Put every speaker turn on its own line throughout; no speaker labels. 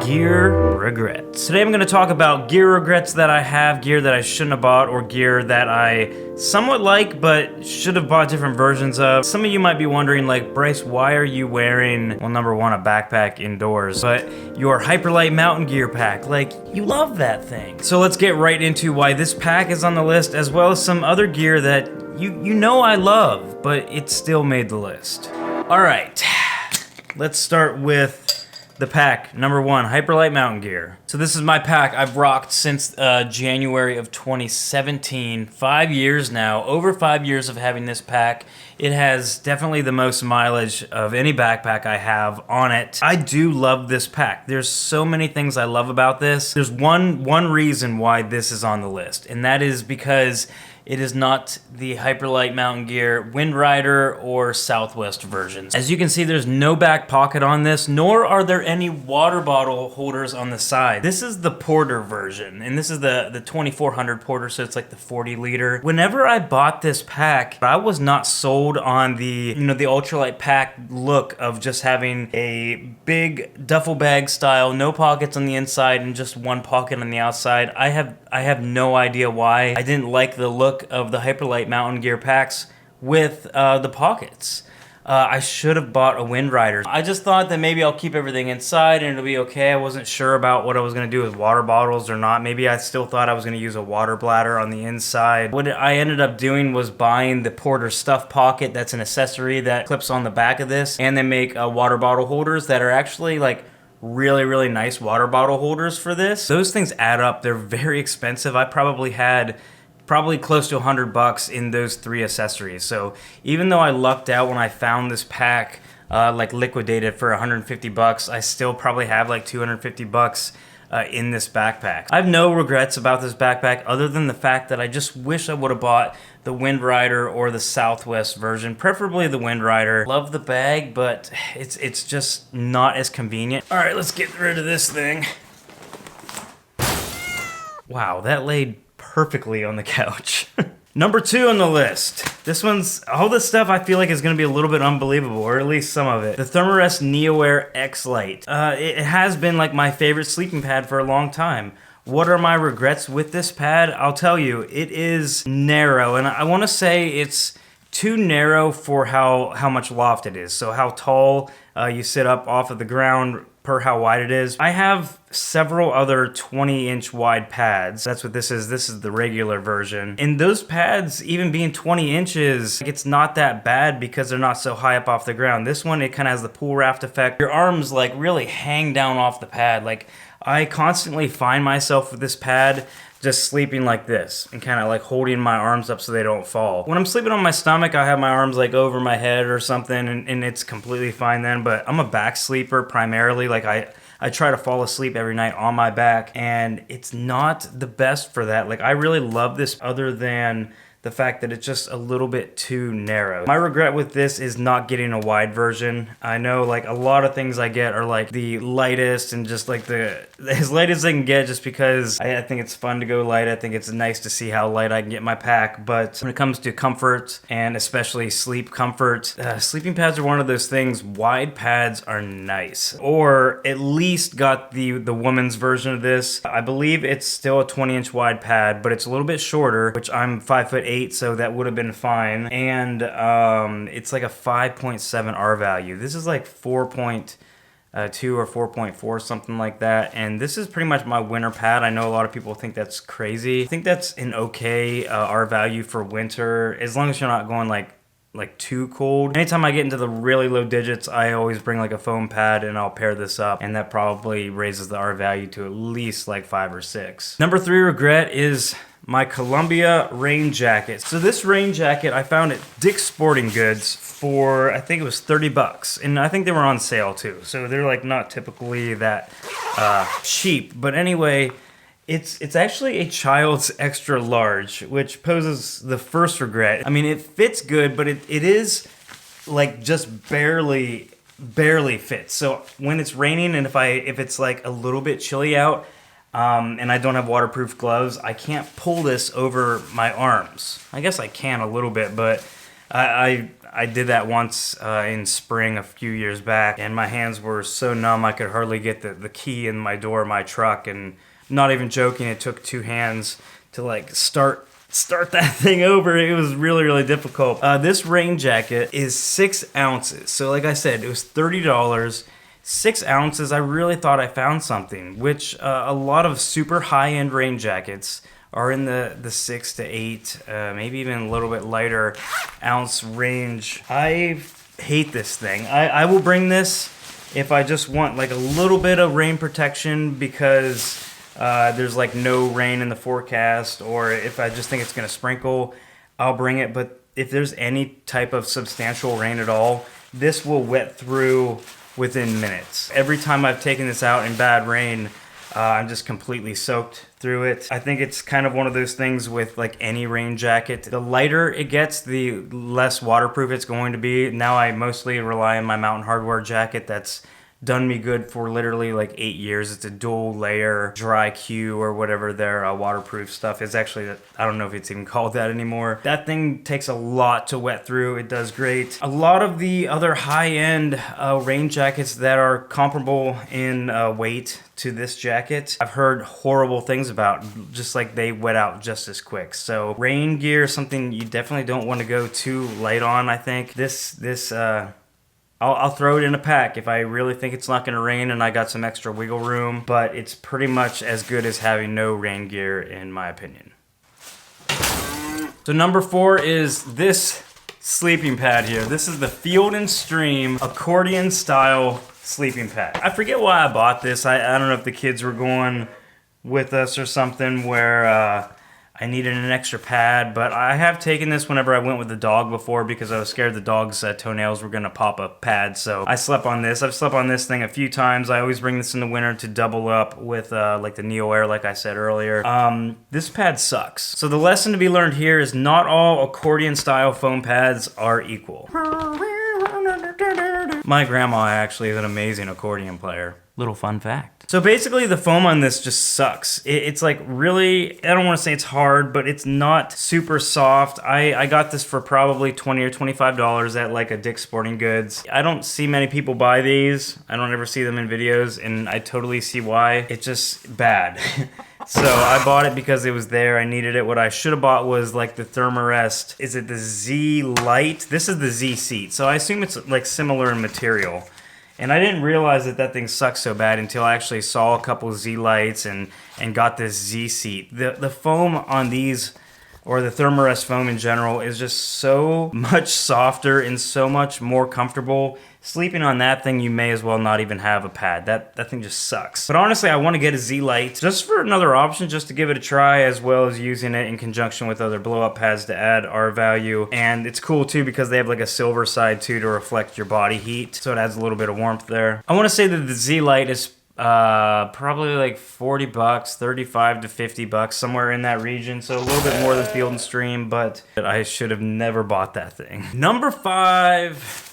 Gear regrets. Today I'm going to talk about gear regrets that I have, gear that I shouldn't have bought, or gear that I somewhat like but should have bought different versions of. Some of you might be wondering, like, Bryce, why are you wearing, well, number one, a backpack indoors, but your Hyperlite mountain gear pack? Like, you love that thing. So let's get right into why this pack is on the list, as well as some other gear that you know I love, but it still made the list. All right, let's start with the pack, number one, Hyperlite mountain gear. So this is my pack I've rocked since January of 2017. 5 years now, over 5 years of having this pack. It has definitely the most mileage of any backpack I have on it. I do love this pack. There's so many things I love about this. There's one reason why this is on the list, and that is because it is not the Hyperlite mountain gear Wind Rider or Southwest versions. As you can see, there's no back pocket on this, nor are there any water bottle holders on the side. This is the Porter version, and this is the 2400 Porter, so it's like the 40 liter. Whenever I bought this pack, I was not sold on the, the ultralight pack look of just having a big duffel bag style, no pockets on the inside and just one pocket on the outside. I have no idea why I didn't like the look of the Hyperlite mountain gear packs with the pockets. I should have bought a Wind Rider. I just thought that maybe I'll keep everything inside and it'll be okay. I wasn't sure about what I was going to do with water bottles or not. Maybe I still thought I was going to use a water bladder on the inside. What I ended up doing was buying the Porter stuff pocket. That's an accessory that clips on the back of this, and they make water bottle holders that are actually like really nice water bottle holders for this. Those things add up. They're very expensive. I probably had close to $100 in those three accessories. So even though I lucked out when I found this pack like liquidated for $150, I still probably have like $250 in this backpack. I have no regrets about this backpack other than the fact that I just wish I would have bought the Wind Rider or the Southwest version, preferably the Wind Rider. Love the bag, but it's just not as convenient. All right, let's get rid of this thing. Wow, that laid perfectly on the couch. Number two on the list. This one's, all this stuff I feel like is going to be a little bit unbelievable, or at least some of it. The Thermarest NeoAir X Lite. It has been like my favorite sleeping pad for a long time. What are my regrets with this pad? I'll tell you, it is narrow, and I want to say it's too narrow for how much loft it is. So how tall you sit up off of the ground per how wide it is. I have several other 20-inch wide pads. That's what this is. This is the regular version. And those pads, even being 20 inches, it's not that bad because they're not so high up off the ground. This one, it kind of has the pool raft effect. Your arms like really hang down off the pad. Like, I constantly find myself with this pad just sleeping like this and kind of like holding my arms up so they don't fall. When I'm sleeping on my stomach, I have my arms like over my head or something, and it's completely fine then, but I'm a back sleeper primarily. Like I try to fall asleep every night on my back, and it's not the best for that. Like, I really love this other than the fact that it's just a little bit too narrow. My regret with this is not getting a wide version. I know like a lot of things I get are like the lightest and just like as light as I can get, just because I think it's fun to go light. I think it's nice to see how light I can get my pack. But when it comes to comfort, and especially sleep comfort, sleeping pads are one of those things. Wide pads are nice, or at least got the woman's version of this. I believe it's still a 20-inch wide pad, but it's a little bit shorter, which I'm 5'8", so that would have been fine. And it's like a 5.7 R value. This is like 4.2 or 4.4, something like that. And this is pretty much my winter pad. I know a lot of people think that's crazy. I think that's an okay R value for winter, as long as you're not going like too cold. Anytime I get into the really low digits, I always bring like a foam pad and I'll pair this up, and that probably raises the R value to at least like 5 or 6. Number three regret is my Columbia rain jacket. So this rain jacket I found at Dick's Sporting Goods for, I think it was $30, and I think they were on sale too. So they're like not typically that cheap. But anyway, it's actually a child's extra large, which poses the first regret. I mean, it fits good, but it is like just barely fits. So when it's raining and if it's like a little bit chilly out, and I don't have waterproof gloves, I can't pull this over my arms. I guess I can a little bit, but I I did that once in spring a few years back, and my hands were so numb I could hardly get the key in my door of my truck. And not even joking, it took 2 hands to like start that thing over. It was really, really difficult. This rain jacket is 6 ounces. So like I said, it was $30. 6 ounces. I really thought I found something, which a lot of super high-end rain jackets are in the 6 to 8, maybe even a little bit lighter ounce range. I hate this thing. I will bring this if I just want like a little bit of rain protection because there's like no rain in the forecast, or if I just think it's gonna sprinkle, I'll bring it. But if there's any type of substantial rain at all, this will wet through within minutes. Every time I've taken this out in bad rain, I'm just completely soaked through it. I think it's kind of one of those things with like any rain jacket. The lighter it gets, the less waterproof it's going to be. Now I mostly rely on my Mountain Hardwear jacket that's done me good for literally like 8 years. It's a dual layer dry Q or whatever their waterproof stuff is. Actually, I don't know if it's even called that anymore. That thing takes a lot to wet through. It does great. A lot of the other high-end rain jackets that are comparable in weight to this jacket, I've heard horrible things about, just like they wet out just as quick. So rain gear is something you definitely don't want to go too light on, I think. I'll throw it in a pack if I really think it's not going to rain and I got some extra wiggle room, but it's pretty much as good as having no rain gear in my opinion. So number 4 is this sleeping pad here. This is the Field & Stream accordion style sleeping pad. I forget why I bought this. I don't know if the kids were going with us or something where I needed an extra pad, but I have taken this whenever I went with the dog before because I was scared the dog's toenails were gonna pop a pad, so I slept on this. I've slept on this thing a few times. I always bring this in the winter to double up with like the NeoAir, like I said earlier. This pad sucks. So the lesson to be learned here is not all accordion style foam pads are equal. My grandma actually is an amazing accordion player. Little fun fact. So basically the foam on this just sucks. It's like really, I don't want to say it's hard, but it's not super soft. I got this for probably $20 or $25 at like a Dick's Sporting Goods. I don't see many people buy these. I don't ever see them in videos, and I totally see why. It's just bad. So I bought it because it was there. I needed it. What I should have bought was like the Thermarest. Is it the Z Lite? This is the Z Seat. So I assume it's like similar in material. And I didn't realize that that thing sucks so bad until I actually saw a couple Z Lights and got this Z Seat. The foam on these, or the Thermarest foam in general, is just so much softer and so much more comfortable. Sleeping on that thing, you may as well not even have a pad. That thing just sucks. But honestly, I want to get a Z Lite just for another option, just to give it a try, as well as using it in conjunction with other blow-up pads to add R value. And it's cool too because they have like a silver side too to reflect your body heat, so it adds a little bit of warmth there. I want to say that the Z Lite is probably like $40, 35 to $50, somewhere in that region. So a little bit more than Field & Stream, but I should have never bought that thing. Number 5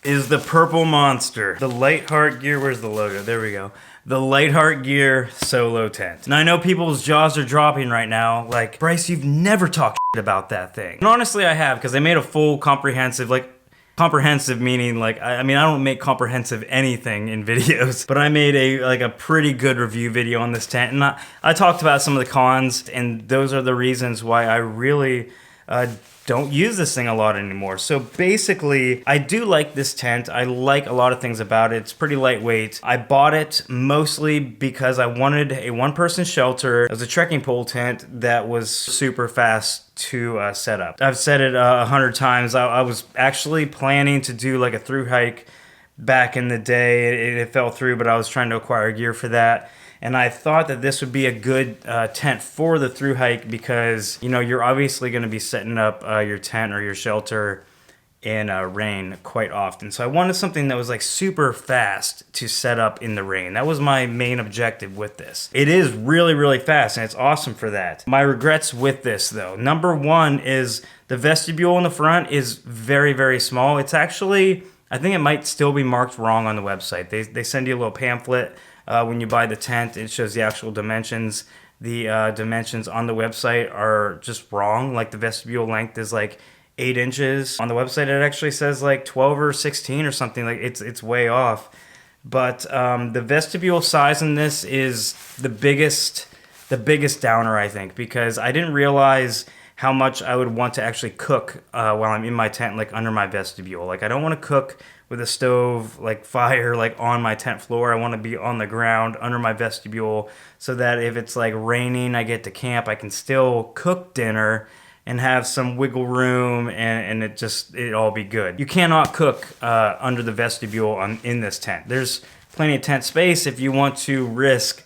is the purple monster. The LiteAF Gear, where's the logo? There we go. The LiteAF Gear Solo Tent. Now I know people's jaws are dropping right now, like, Bryce, you've never talked shit about that thing. And honestly I have, because they made a full comprehensive, like, comprehensive meaning like, I mean, I don't make comprehensive anything in videos, but I made a pretty good review video on this tent, and I talked about some of the cons, and those are the reasons why I really don't use this thing a lot anymore. So basically, I do like this tent. I like a lot of things about it. It's pretty lightweight. I bought it mostly because I wanted a one-person shelter. It was a trekking pole tent that was super fast to set up. I've said it 100 times. I was actually planning to do like a through hike back in the day. It fell through, but I was trying to acquire gear for that. And I thought that this would be a good tent for the through hike because, you know, you're obviously going to be setting up your tent or your shelter in rain quite often. So I wanted something that was like super fast to set up in the rain. That was my main objective with this. It is really, really fast, and it's awesome for that. My regrets with this though. Number 1 is the vestibule in the front is very, very small. It's actually, I think it might still be marked wrong on the website. They send you a little pamphlet when you buy the tent. It shows the actual dimensions. The dimensions on the website are just wrong. Like the vestibule length is like 8 inches. On the website, it actually says like 12 or 16 or something. Like it's way off. But the vestibule size in this is the biggest downer, I think, because I didn't realize how much I would want to actually cook while I'm in my tent, like under my vestibule. Like I don't want to cook with a stove, like fire, like on my tent floor. I want to be on the ground under my vestibule so that if it's like raining, I get to camp, I can still cook dinner and have some wiggle room, and it all be good. You cannot cook under the vestibule in this tent. There's plenty of tent space if you want to risk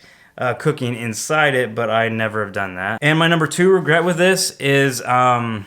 cooking inside it, but I never have done that. And my number 2 regret with this is the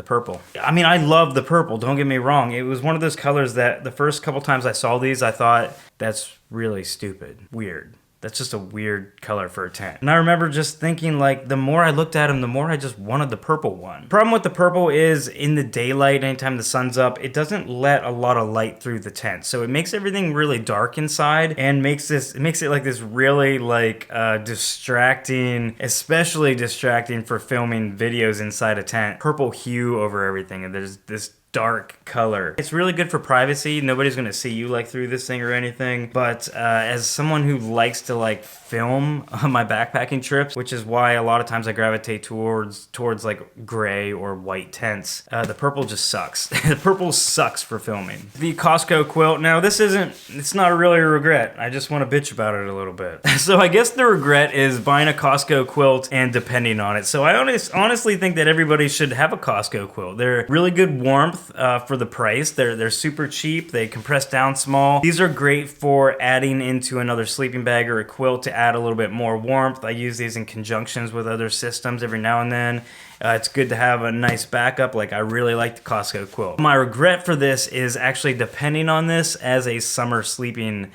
purple. I mean, I love the purple, don't get me wrong. It was one of those colors that the first couple times I saw these, I thought, that's really stupid, weird. That's just a weird color for a tent. And I remember just thinking, like, the more I looked at them, the more I just wanted the purple one. Problem with the purple is in the daylight, anytime the sun's up, it doesn't let a lot of light through the tent. So it makes everything really dark inside and makes it like this really like distracting, especially distracting for filming videos inside a tent. Purple hue over everything, and there's this dark color. It's really good for privacy. Nobody's gonna see you like through this thing or anything. But as someone who likes to like film on my backpacking trips, which is why a lot of times I gravitate towards like gray or white tents, the purple just sucks. The purple sucks for filming. The Costco quilt. Now it's not really a regret. I just want to bitch about it a little bit. So I guess the regret is buying a Costco quilt and depending on it. So I honestly think that everybody should have a Costco quilt. They're really good warmth for the price. They're super cheap. They compress down small. These are great for adding into another sleeping bag or a quilt to add a little bit more warmth. I use these in conjunctions with other systems every now and then. It's good to have a nice backup. Like, I really like the Costco quilt. My regret for this is actually depending on this as a summer sleeping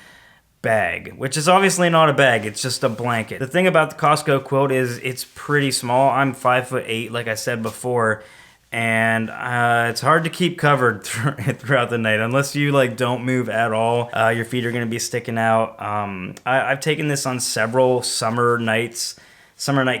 bag, which is obviously not a bag, it's just a blanket. The thing about the Costco quilt is it's pretty small. I'm 5'8", like I said before, and it's hard to keep covered throughout the night unless you like don't move at all. Your feet are going to be sticking out. I've taken this on several summer night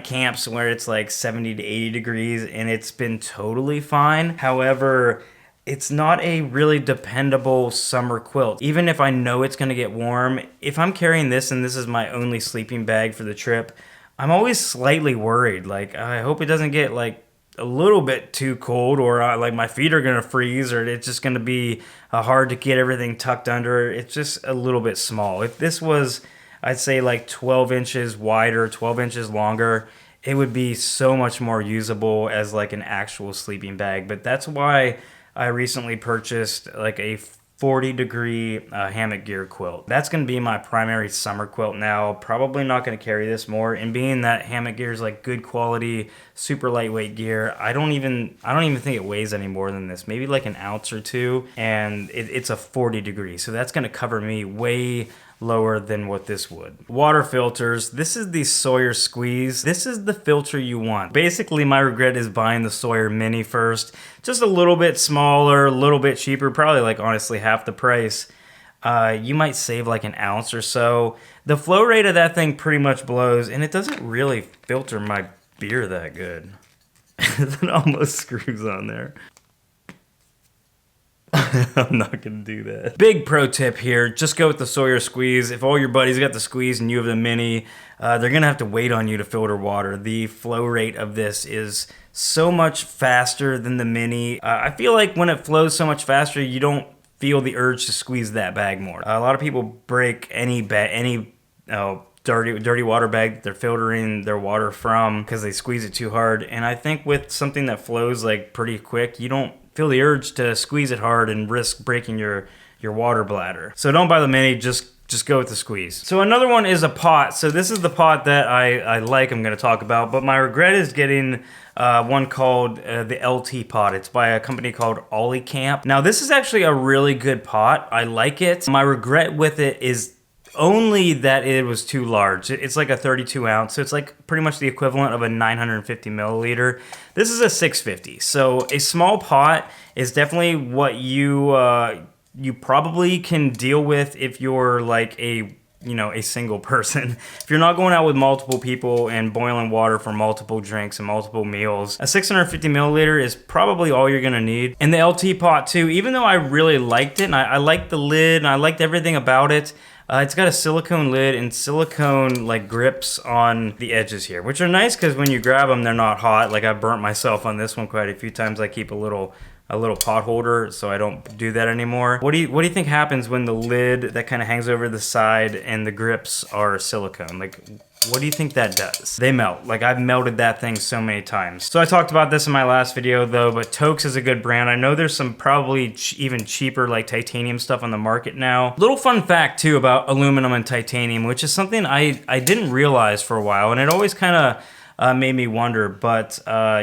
camps where it's like 70 to 80 degrees and it's been totally fine. However, it's not a really dependable summer quilt. Even if I know it's going to get warm, if I'm carrying this and this is my only sleeping bag for the trip, I'm always slightly worried. Like, I hope it doesn't get like a little bit too cold, or like my feet are gonna freeze, or it's just gonna be hard to get everything tucked under. It's just a little bit small. If this was, I'd say like 12 inches wider, 12 inches longer, it would be so much more usable as like an actual sleeping bag. But that's why I recently purchased like a 40-degree hammock gear quilt. That's going to be my primary summer quilt now. Probably not going to carry this more. And being that hammock gear is like good quality, super lightweight gear, I don't even think it weighs any more than this. Maybe like an ounce or two, and it's a 40 degree. So that's going to cover me way lower than what this would. Water filters. This is the Sawyer Squeeze. This is the filter you want. Basically, my regret is buying the Sawyer Mini first. Just a little bit smaller, a little bit cheaper, probably like honestly half the price. You might save like an ounce or so. The flow rate of that thing pretty much blows, and it doesn't really filter my beer that good. It almost screws on there. I'm not gonna do that. Big pro tip here, just go with the Sawyer Squeeze. If all your buddies got the Squeeze and you have the Mini, they're gonna have to wait on you to filter water. The flow rate of this is so much faster than the Mini. I feel like when it flows so much faster, you don't feel the urge to squeeze that bag more. A lot of people break any dirty water bag that they're filtering their water from because they squeeze it too hard. And I think with something that flows like pretty quick, you don't feel the urge to squeeze it hard and risk breaking your water bladder. So don't buy the Mini, just go with the Squeeze. So another one is a pot. So this is the pot that I like, I'm gonna talk about, but my regret is getting one called the LT pot. It's by a company called Ollie Camp. Now this is actually a really good pot. I like it. My regret with it is only that it was too large. It's like a 32 ounce, so it's like pretty much the equivalent of a 950 milliliter. This is a 650, so a small pot is definitely what you probably can deal with if you're like a you know, a single person. If you're not going out with multiple people and boiling water for multiple drinks and multiple meals, a 650 milliliter is probably all you're gonna need. And the LT pot too, even though I really liked it, and I liked the lid, and I liked everything about it, it's got a silicone lid and silicone like grips on the edges here, which are nice because when you grab them, they're not hot. Like I burnt myself on this one quite a few times. I keep a little pot holder, so I don't do that anymore. What do you think happens when the lid that kind of hangs over the side and the grips are silicone? Like, what do you think that does? They melt. Like I've melted that thing so many times. So I talked about this in my last video though, but Tokes is a good brand. I know there's some probably even cheaper like titanium stuff on the market now. Little fun fact too about aluminum and titanium, which is something I didn't realize for a while, and it always kind of made me wonder, but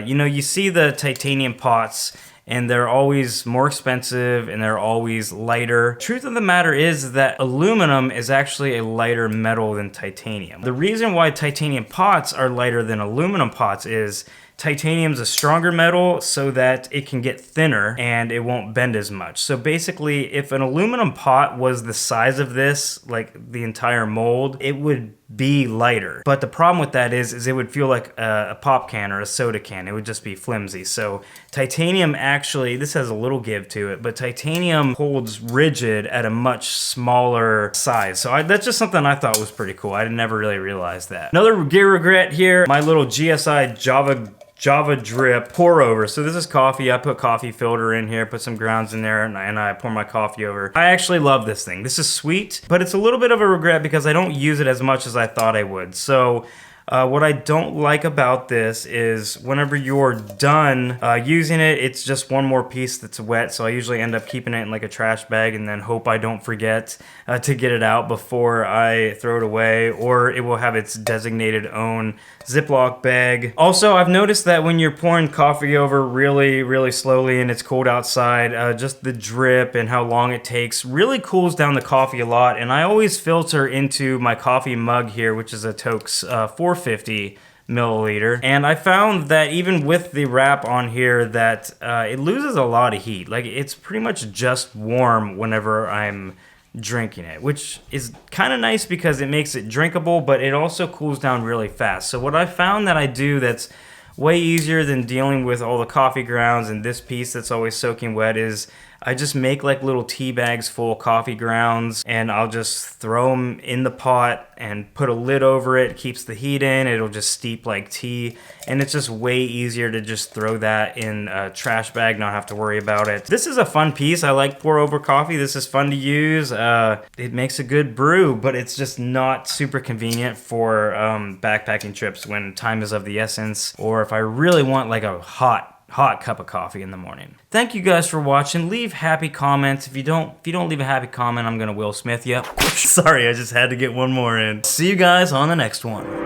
you know, you see the titanium pots and they're always more expensive and they're always lighter. Truth of the matter is that aluminum is actually a lighter metal than titanium. The reason why titanium pots are lighter than aluminum pots is titanium's a stronger metal so that it can get thinner and it won't bend as much. So basically, if an aluminum pot was the size of this, like the entire mold, it would be lighter. But the problem with that is it would feel like a pop can or a soda can. It would just be flimsy. So titanium actually, this has a little give to it, but titanium holds rigid at a much smaller size. So that's just something I thought was pretty cool. I never really realized that. Another gear regret here, my little GSI Java drip pour over. So this is coffee. I put coffee filter in here, put some grounds in there, and I pour my coffee over. I actually love this thing. This is sweet, but it's a little bit of a regret because I don't use it as much as I thought I would. So what I don't like about this is whenever you're done using it, it's just one more piece that's wet. So I usually end up keeping it in like a trash bag and then hope I don't forget to get it out before I throw it away, or it will have its designated own Ziploc bag. Also, I've noticed that when you're pouring coffee over really, really slowly and it's cold outside, just the drip and how long it takes really cools down the coffee a lot. And I always filter into my coffee mug here, which is a Tokes 450 milliliter, and I found that even with the wrap on here that it loses a lot of heat. Like it's pretty much just warm whenever I'm drinking it, which is kind of nice because it makes it drinkable, but it also cools down really fast. So what I found that I do that's way easier than dealing with all the coffee grounds and this piece that's always soaking wet is I just make like little tea bags full of coffee grounds, and I'll just throw them in the pot and put a lid over it. It keeps the heat in. It'll just steep like tea, and it's just way easier to just throw that in a trash bag, not have to worry about it. This is a fun piece. I like pour over coffee. This is fun to use. It makes a good brew, but it's just not super convenient for backpacking trips when time is of the essence, or if I really want like a hot cup of coffee in the morning. Thank you guys for watching. Leave happy comments. If you don't leave a happy comment, I'm gonna Will Smith you. Sorry, I just had to get one more in. See you guys on the next one.